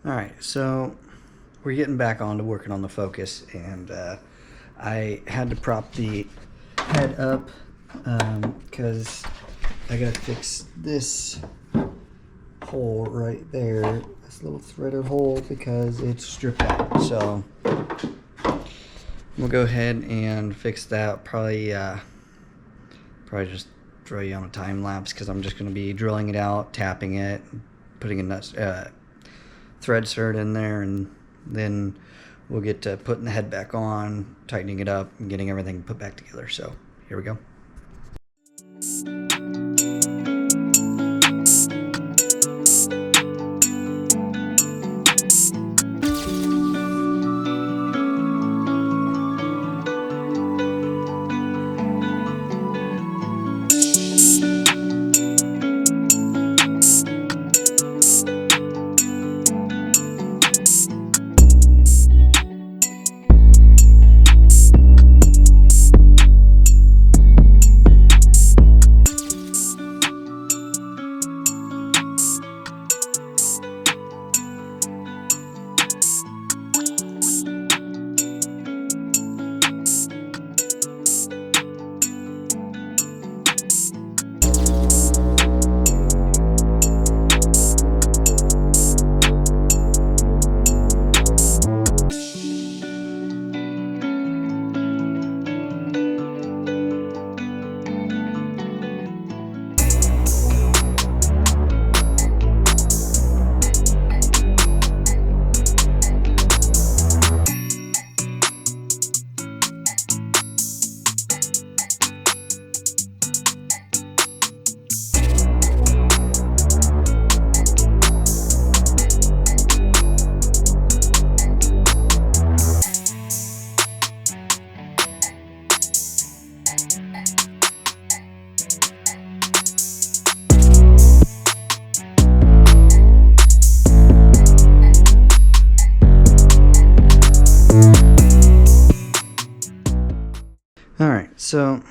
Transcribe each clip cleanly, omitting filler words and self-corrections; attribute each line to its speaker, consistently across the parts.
Speaker 1: Alright, so we're getting back on to working on the focus, and I had to prop the head up because I gotta fix this hole right there, this little threaded hole, because it's stripped out. So we'll go ahead and fix that. Probably just throw you on a time lapse because I'm just going to be drilling it out, tapping it, putting a nut thread insert in there, and then we'll get to putting the head back on, tightening it up, and getting everything put back together. So here we go. Alright, so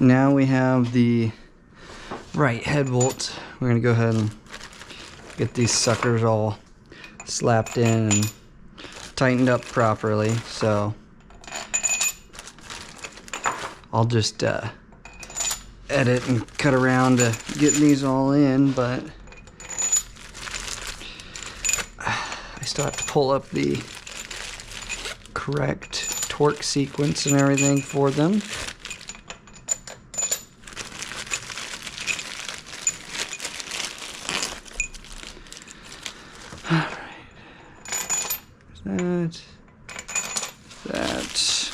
Speaker 1: now we have the right head bolt. We're going to go ahead and get these suckers all slapped in and tightened up properly. So I'll just edit and cut around to get these all in, but I still have to pull up the correct torque sequence and everything for them. Alright. That.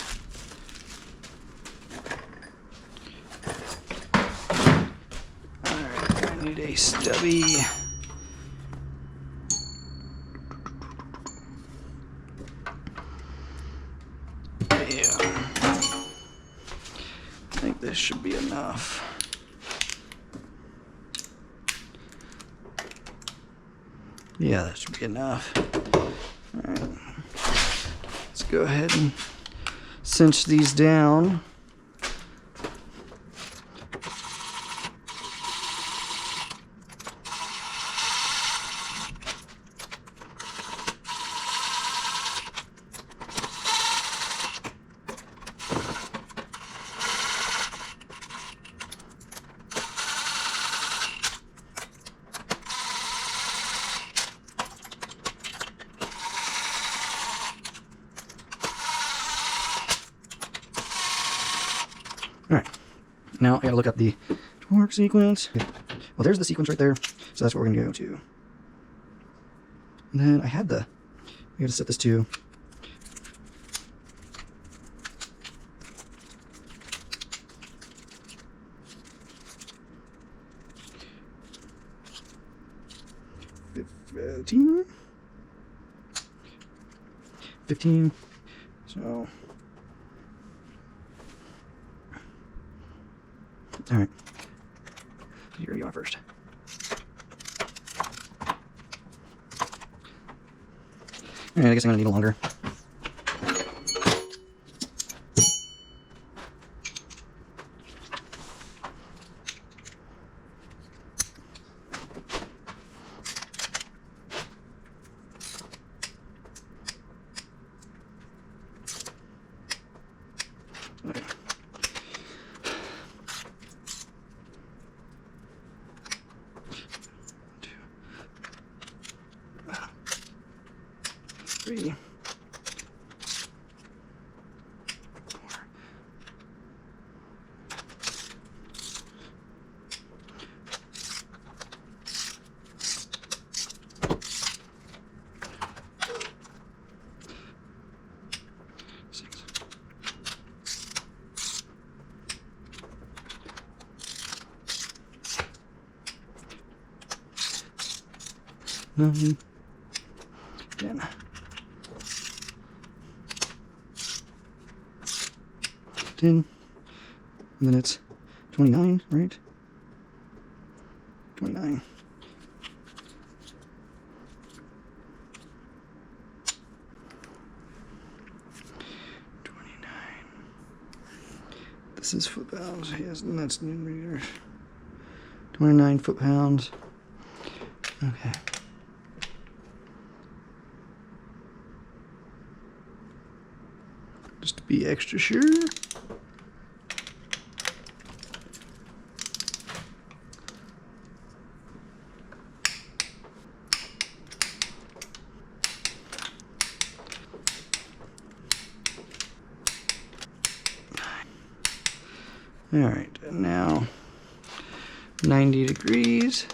Speaker 1: Alright, I need a stubby. I think this should be enough. Yeah, that should be enough. Alright. Let's go ahead and cinch these down. Alright, now I gotta look up the torque sequence. Well, there's the sequence right there, so that's what we're gonna go to. And then I had we gotta set this to 15. So all right, here you are first. All right, I guess I'm gonna need a longer. 3, 6, 9, 10. And then it's 29, right? 29. This is foot-pounds. Yes, and that's Newton meters. 29 foot-pounds. Okay. Just to be extra sure. All right, and now 90 degrees.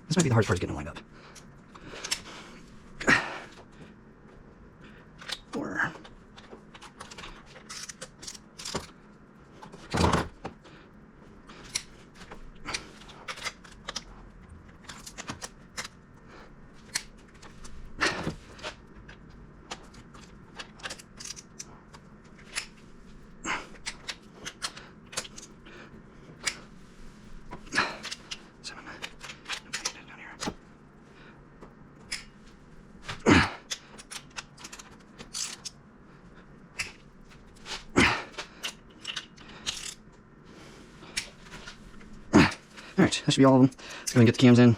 Speaker 1: This might be the hardest part, is getting it lined up. 4. Alright, that should be all of them. Let's go and get the cams in.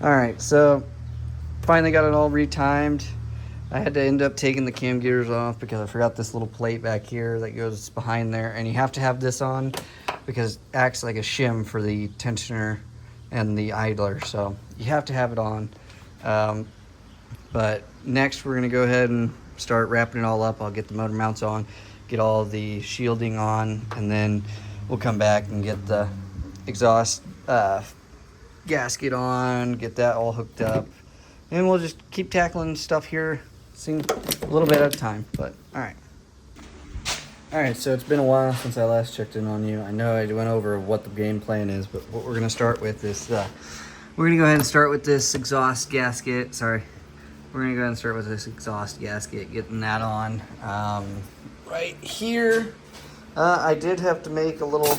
Speaker 1: Alright, so finally got it all retimed. I had to end up taking the cam gears off because I forgot this little plate back here that goes behind there, and you have to have this on because it acts like a shim for the tensioner and the idler, so you have to have it on. But next we're going to go ahead and start wrapping it all up. I'll get the motor mounts on, get all the shielding on, and then we'll come back and get the exhaust gasket on, get that all hooked up, and we'll just keep tackling stuff here, seeing a little bit at a time. But all right, so it's been a while since I last checked in on you. I know I went over what the game plan is, but what we're going to start with is we're going to go ahead and start with this exhaust gasket. Sorry. We're going to go ahead and start with this exhaust gasket, getting that on. Right here, I did have to make a little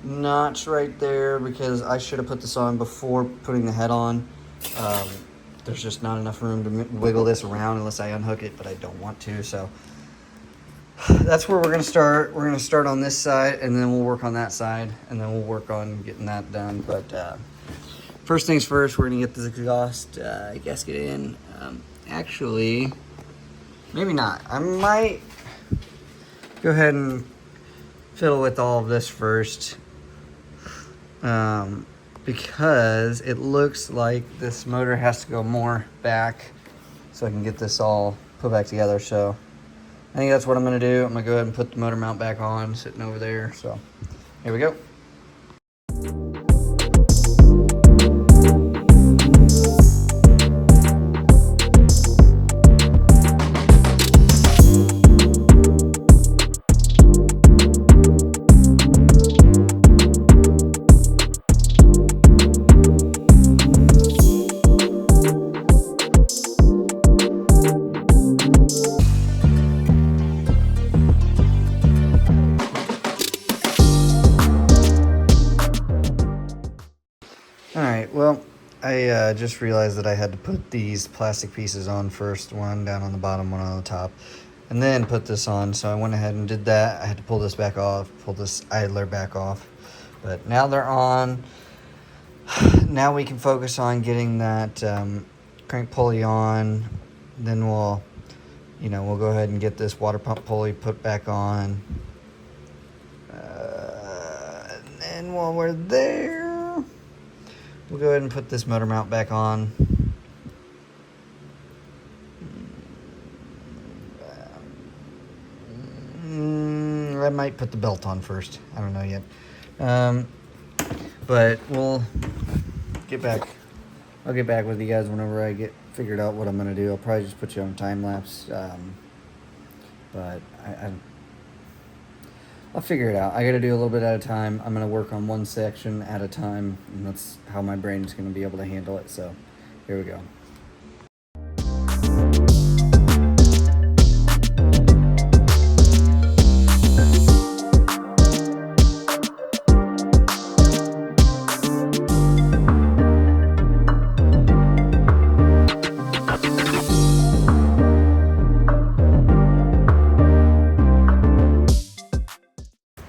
Speaker 1: notch right there because I should have put this on before putting the head on. There's just not enough room to wiggle this around unless I unhook it, but I don't want to, so that's where we're going to start. We're going to start on this side, and then we'll work on that side, and then we'll work on getting that done. But first things first, we're going to get this exhaust gasket in. Actually, maybe not. I might go ahead and fiddle with all of this first, because it looks like this motor has to go more back so I can get this all put back together. So I think that's what I'm going to do. I'm going to go ahead and put the motor mount back on, sitting over there. So here we go. Alright, well, I just realized that I had to put these plastic pieces on first, one down on the bottom, one on the top, and then put this on. So I went ahead and did that. I had to pull this back off, pull this idler back off, but now they're on. Now we can focus on getting that crank pulley on. Then we'll go ahead and get this water pump pulley put back on. And then while we're there, we'll go ahead and put this motor mount back on. I might put the belt on first. I don't know yet. But we'll get back. I'll get back with you guys whenever I get figured out what I'm going to do. I'll probably just put you on a time lapse. But I'll figure it out. I got to do a little bit at a time. I'm going to work on one section at a time, and that's how my brain is going to be able to handle it. So here we go.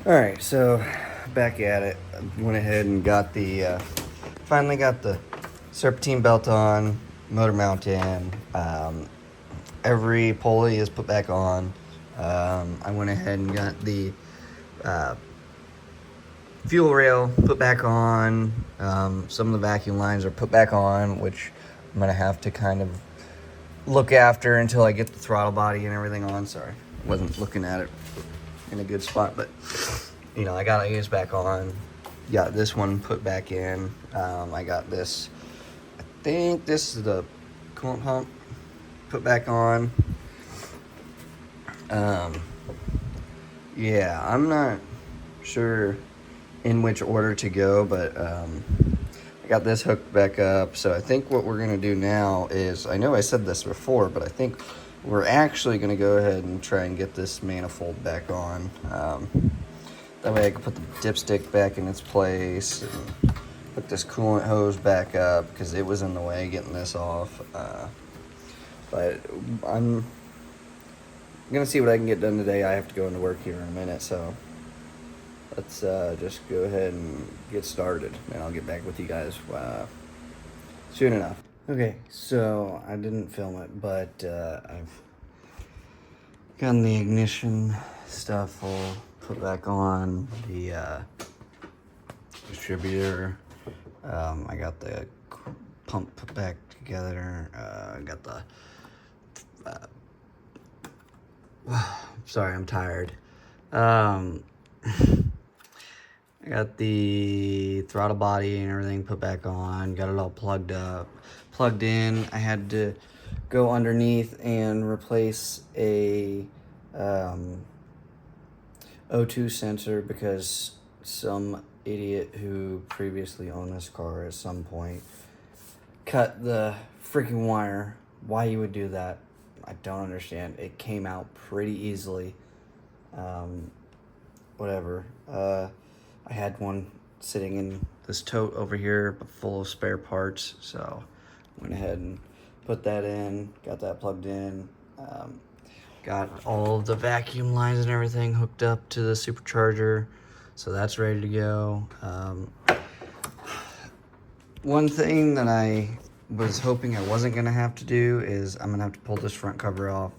Speaker 1: Alright, so back at it. I went ahead and got the, finally got the serpentine belt on, motor mount in, every pulley is put back on. I went ahead and got the fuel rail put back on. Some of the vacuum lines are put back on, which I'm going to have to kind of look after until I get the throttle body and everything on. Sorry, wasn't looking at it in a good spot, but I got it back on. Got this one put back in. I got this, I think this is the coolant pump put back on. Yeah, I'm not sure in which order to go, but I got this hooked back up. So I think what we're gonna do now is, I know I said this before, but I think we're actually going to go ahead and try and get this manifold back on. That way I can put the dipstick back in its place and hook this coolant hose back up because it was in the way getting this off. But I'm going to see what I can get done today. I have to go into work here in a minute, so let's just go ahead and get started, and I'll get back with you guys Soon enough. Okay, so I didn't film it, but I've gotten the ignition stuff all put back on, the distributor. I got the pump put back together. I got the sorry, I'm tired. I got the throttle body and everything put back on, got it all plugged in. I had to go underneath and replace a O2 sensor because some idiot who previously owned this car at some point cut the freaking wire. Why you would do that, I don't understand. It came out pretty easily. Whatever. I had one sitting in this tote over here, but full of spare parts, so went ahead and put that in, got that plugged in, got all of the vacuum lines and everything hooked up to the supercharger, so that's ready to go. One thing that I was hoping I wasn't gonna have to do is I'm gonna have to pull this front cover off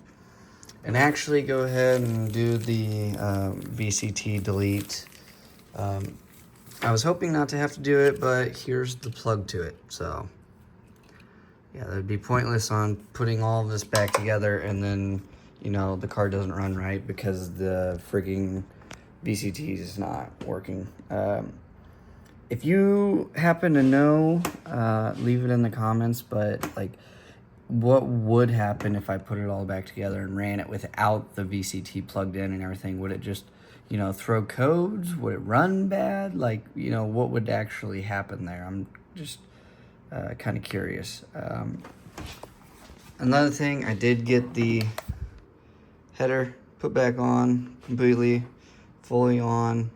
Speaker 1: and actually go ahead and do the VCT delete. I was hoping not to have to do it, but here's the plug to it. So yeah, that'd be pointless on putting all of this back together and then, you know, the car doesn't run right because the frigging VCT is not working. If you happen to know, leave it in the comments, but like, what would happen if I put it all back together and ran it without the VCT plugged in and everything? Would it just, you know, throw codes? Would it run bad? Like, you know, what would actually happen there? I'm just kind of curious. Another thing, I did get the header put back on completely, fully on,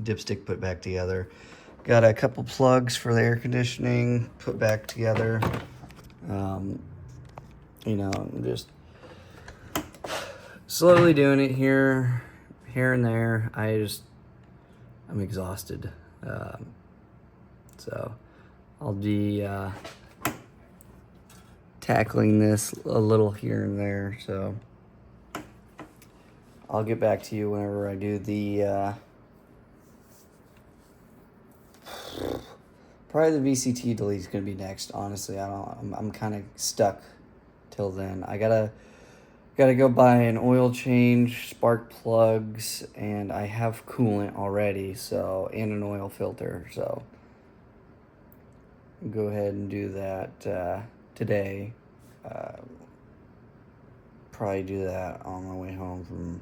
Speaker 1: dipstick put back together. Got a couple plugs for the air conditioning put back together. You know, I'm just slowly doing it here and there. I'm exhausted. So I'll be tackling this a little here and there. So I'll get back to you whenever I do the probably the VCT delete is gonna be next. Honestly, I'm kind of stuck till then. I gotta go buy an oil change, spark plugs, and I have coolant already, so, and an oil filter. So go ahead and do that today. Probably do that on my way home from.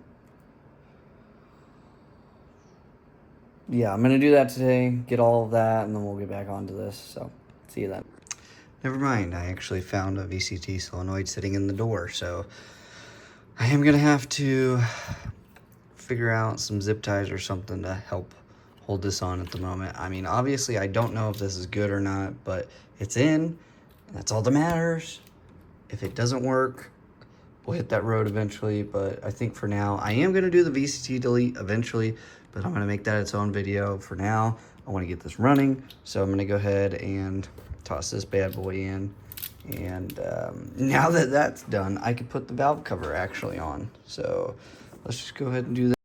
Speaker 1: Yeah, I'm gonna do that today, get all of that, and then we'll get back onto this. So, see you then. Never mind, I actually found a VCT solenoid sitting in the door, so I am gonna have to figure out some zip ties or something to help hold this on at the moment. I mean, obviously I don't know if this is good or not, but it's in, and that's all that matters. If it doesn't work, we'll hit that road eventually, but I think for now, I am gonna do the VCT delete eventually, but I'm gonna make that its own video. For now, I wanna get this running, so I'm gonna go ahead and toss this bad boy in. And now that that's done, I can put the valve cover actually on. So let's just go ahead and do that.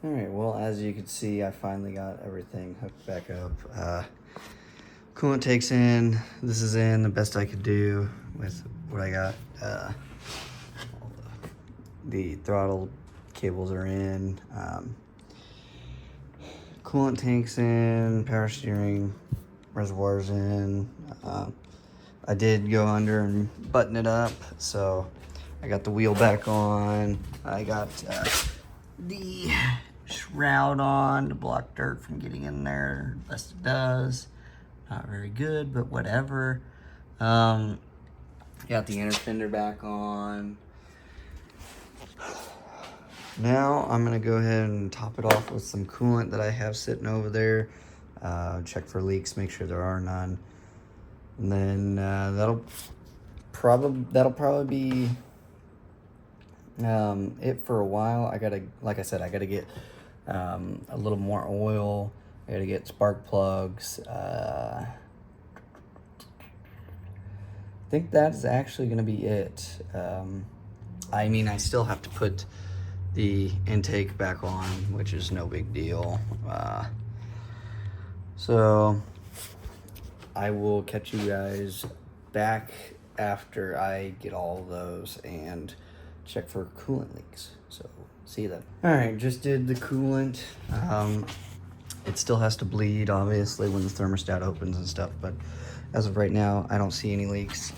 Speaker 1: Alright, well, as you can see, I finally got everything hooked back up. Coolant takes in, this is in the best I could do with what I got. The throttle cables are in. Coolant tanks in, power steering reservoirs in. I did go under and button it up, so I got the wheel back on. I got the shroud on to block dirt from getting in there, best it does. Not very good, but whatever. Got the inner fender back on. Now I'm gonna go ahead and top it off with some coolant that I have sitting over there. Check for leaks, make sure there are none. And then that'll probably be it for a while. Like I said, I gotta get a little more oil. I gotta get spark plugs. I think that's actually gonna be it. I mean, I still have to put the intake back on, which is no big deal. So I will catch you guys back after I get all of those and check for coolant leaks. So see you then. All right, just did the coolant. It still has to bleed, obviously, when the thermostat opens and stuff, but as of right now, I don't see any leaks.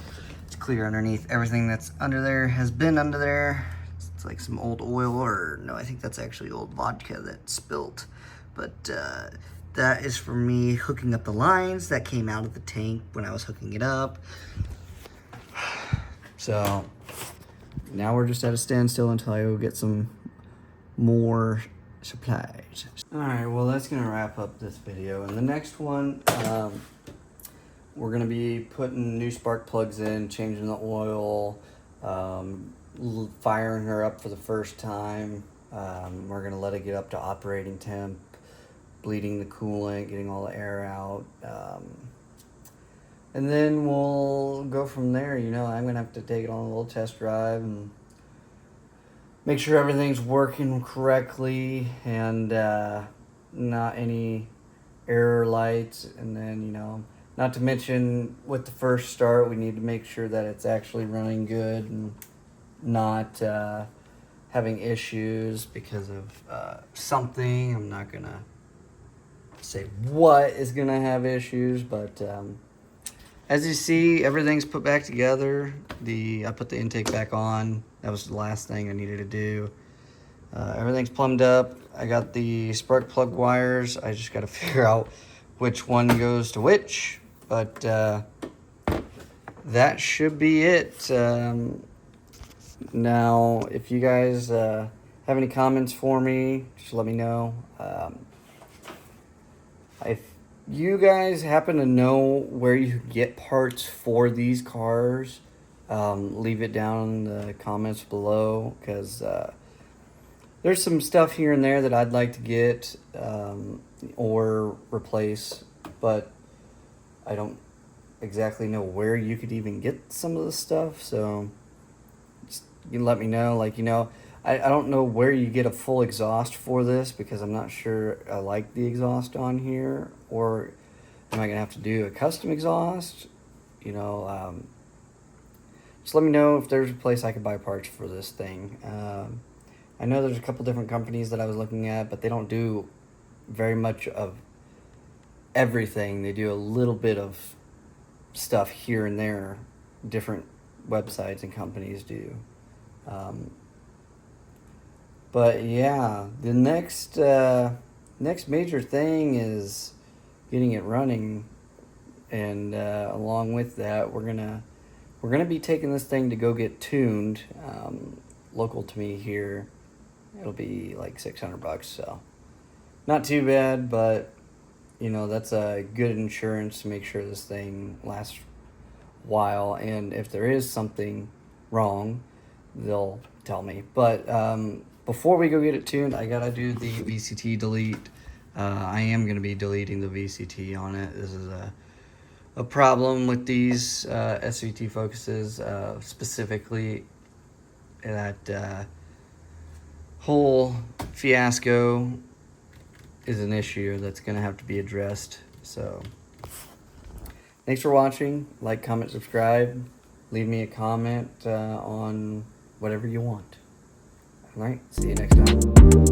Speaker 1: It's clear underneath. Everything that's under there has been under there. It's like some old oil, or no, I think that's actually old vodka that spilt. But that is for me hooking up the lines that came out of the tank when I was hooking it up. So now we're just at a standstill until I go get some more supplies. All right, well, that's gonna wrap up this video. In the next one, we're gonna be putting new spark plugs in, changing the oil, firing her up for the first time. We're gonna let it get up to operating temp, bleeding the coolant, getting all the air out. And then we'll go from there. You know, I'm gonna have to take it on a little test drive and make sure everything's working correctly and not any error lights. And then, you know, not to mention with the first start, we need to make sure that it's actually running good and not having issues because of something. I'm not gonna say what is gonna have issues, but as you see, everything's put back together. I put the intake back on. That was the last thing I needed to do. Everything's plumbed up. I got the spark plug wires. I just got to figure out which one goes to which, but that should be it. Now, if you guys have any comments for me, just let me know. If you guys happen to know where you get parts for these cars, leave it down in the comments below, because there's some stuff here and there that I'd like to get or replace, but I don't exactly know where you could even get some of the stuff. So just, you can let me know. Like, you know, I don't know where you get a full exhaust for this, because I'm not sure I like the exhaust on here, or am I gonna have to do a custom exhaust? You know, just let me know if there's a place I could buy parts for this thing. I know there's a couple different companies that I was looking at, but they don't do very much of everything. They do a little bit of stuff here and there. Different websites and companies do. But yeah, the next major thing is getting it running, and along with that, we're gonna be taking this thing to go get tuned, local to me here. It'll be like $600, so not too bad, but you know, that's a good insurance to make sure this thing lasts a while, and if there is something wrong, they'll tell me. But before we go get it tuned, I gotta do the VCT delete. I am gonna be deleting the VCT on it. This is a problem with these SVT focuses, specifically that whole fiasco is an issue that's gonna have to be addressed. So thanks for watching. Like, comment, subscribe. Leave me a comment on whatever you want. All right, see you next time.